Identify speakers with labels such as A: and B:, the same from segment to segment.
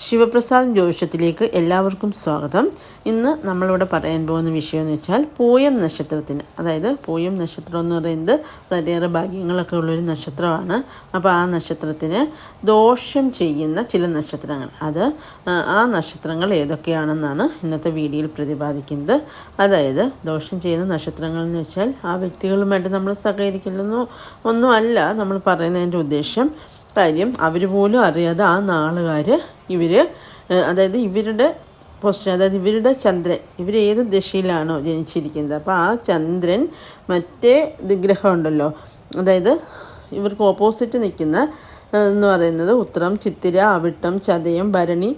A: ശിവപ്രസാദ് ജ്യോതിഷത്തിലേക്ക് എല്ലാവർക്കും സ്വാഗതം. ഇന്ന് നമ്മളിവിടെ പറയാൻ പോകുന്ന വിഷയം എന്ന് വെച്ചാൽ പൂയം നക്ഷത്രത്തിന്, അതായത് പൂയം നക്ഷത്രം എന്ന് പറയുന്നത് വളരെയേറെ ഭാഗ്യങ്ങളൊക്കെ ഉള്ളൊരു നക്ഷത്രമാണ്. അപ്പോൾ ആ നക്ഷത്രത്തിന് ദോഷം ചെയ്യുന്ന ചില നക്ഷത്രങ്ങൾ, ആ നക്ഷത്രങ്ങൾ ഏതൊക്കെയാണെന്നാണ് ഇന്നത്തെ വീഡിയോയിൽ പ്രതിപാദിക്കുന്നത്. അതായത് ദോഷം ചെയ്യുന്ന നക്ഷത്രങ്ങൾ എന്ന് വെച്ചാൽ ആ വ്യക്തികളുമായിട്ട് നമ്മൾ സഹകരിക്കില്ലെന്നോ ഒന്നും അല്ല നമ്മൾ പറയുന്നതിൻ്റെ ഉദ്ദേശം. കാര്യം അവർ പോലും അറിയാതെ ആ നാളുകാർ അതായത് ഇവരുടെ പൊസിഷൻ, അതായത് ഇവരുടെ ചന്ദ്രൻ, ഏത് ദശയിലാണോ ജനിച്ചിരിക്കുന്നത്, അപ്പോൾ ആ ചന്ദ്രൻ മറ്റേ ഗ്രഹം ഉണ്ടല്ലോ, അതായത് ഇവർക്ക് ഓപ്പോസിറ്റ് നിൽക്കുന്ന എന്ന് പറയുന്നത് ഉത്രം, ചിത്തിര, അവിട്ടം, ചതയം, ഭരണി,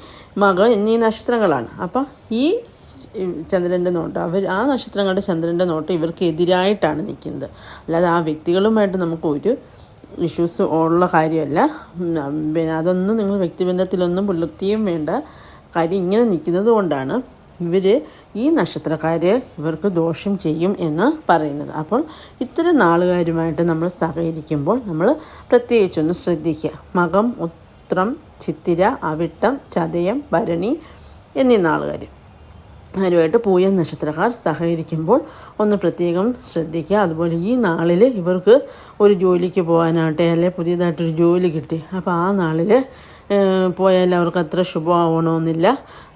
A: മകം എന്നീ നക്ഷത്രങ്ങളാണ്. അപ്പം ഈ ചന്ദ്രൻ്റെ നോട്ട് ആ നക്ഷത്രങ്ങളുടെ ചന്ദ്രൻ്റെ നോട്ട് ഇവർക്ക് എതിരായിട്ടാണ് നിൽക്കുന്നത്. അല്ലാതെ ആ വ്യക്തികളുമായിട്ട് നമുക്കൊരു ഇഷ്യൂസ് ഉള്ള കാര്യമല്ല. പിന്നെ അതൊന്നും നിങ്ങൾ വ്യക്തിബന്ധത്തിലൊന്നും പുലർത്തിയും വേണ്ട. കാര്യം ഇങ്ങനെ നിൽക്കുന്നത് കൊണ്ടാണ് ഈ നക്ഷത്രക്കാർ ഇവർക്ക് ദോഷം ചെയ്യും എന്ന് പറയുന്നത്. അപ്പോൾ ഇത്തരം നാളുകാരുമായിട്ട് നമ്മൾ സഹകരിക്കുമ്പോൾ നമ്മൾ പ്രത്യേകിച്ചൊന്ന് ശ്രദ്ധിക്കുക. മകം, ഉത്രം, ചിത്തിര, അവിട്ടം, ചതയം, ഭരണി എന്നീ നാളുകാർ അവരുമായിട്ട് പൂയം നക്ഷത്രക്കാർ സഹകരിക്കുമ്പോൾ ഒന്ന് പ്രത്യേകം ശ്രദ്ധിക്കുക. അതുപോലെ ഈ നാളിൽ ഇവർക്ക് ഒരു ജോലിക്ക് പോകാനാകട്ടെ, അല്ലെങ്കിൽ പുതിയതായിട്ടൊരു ജോലി കിട്ടി, അപ്പോൾ ആ നാളിൽ പോയാൽ അവർക്ക് അത്ര ശുഭമാവണമെന്നില്ല.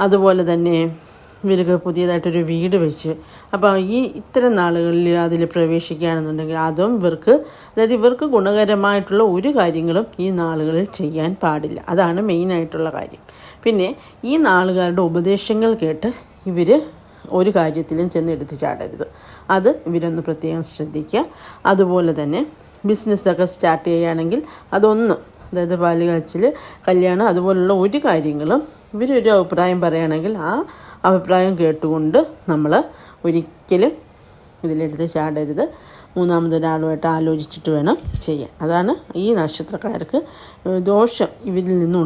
A: അതുപോലെ തന്നെ ഇവർക്ക് പുതിയതായിട്ടൊരു വീട് വെച്ച്, അപ്പോൾ ഇത്തരം നാളുകളിൽ അതിൽ പ്രവേശിക്കുകയാണെന്നുണ്ടെങ്കിൽ അതും ഇവർക്ക് ഗുണകരമായിട്ടുള്ള ഒരു കാര്യങ്ങളും ഈ നാളുകളിൽ ചെയ്യാൻ പാടില്ല. അതാണ് മെയിനായിട്ടുള്ള കാര്യം. പിന്നെ ഈ നാളുകാരുടെ ഉപദേശങ്ങൾ കേട്ട് ഒരു കാര്യത്തിലും ചെന്ന് എടുത്ത് ചാടരുത്. അത് ഇവരൊന്ന് പ്രത്യേകം ശ്രദ്ധിക്കുക. അതുപോലെ തന്നെ ബിസിനസ്സൊക്കെ സ്റ്റാർട്ട് ചെയ്യുകയാണെങ്കിൽ അതായത് പാല് കാച്ചൽ, കല്യാണം, അതുപോലുള്ള ഒരു കാര്യങ്ങളും ഇവരൊരു അഭിപ്രായം പറയുകയാണെങ്കിൽ ആ അഭിപ്രായം കേട്ടുകൊണ്ട് നമ്മൾ ഒരിക്കലും ഇതിലെടുത്ത് ചാടരുത്. മൂന്നാമതൊരാളുമായിട്ട് ആലോചിച്ചിട്ട് വേണം ചെയ്യാൻ. അതാണ് ഈ നക്ഷത്രക്കാർക്ക് ദോഷം ഇവരിൽ നിന്നും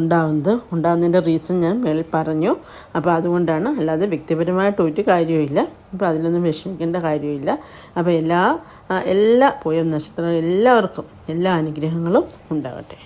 A: ഉണ്ടാകുന്നതിൻ്റെ റീസൺ ഞാൻ മേളിൽ പറഞ്ഞു. അപ്പോൾ അതുകൊണ്ടാണ്, അല്ലാതെ വ്യക്തിപരമായിട്ട് ഒരു കാര്യവുമില്ല. അപ്പോൾ അതിലൊന്നും വിഷമിക്കേണ്ട കാര്യമില്ല. അപ്പോൾ എല്ലാ പൂയം നക്ഷത്രങ്ങൾ എല്ലാവർക്കും എല്ലാ അനുഗ്രഹങ്ങളും ഉണ്ടാകട്ടെ.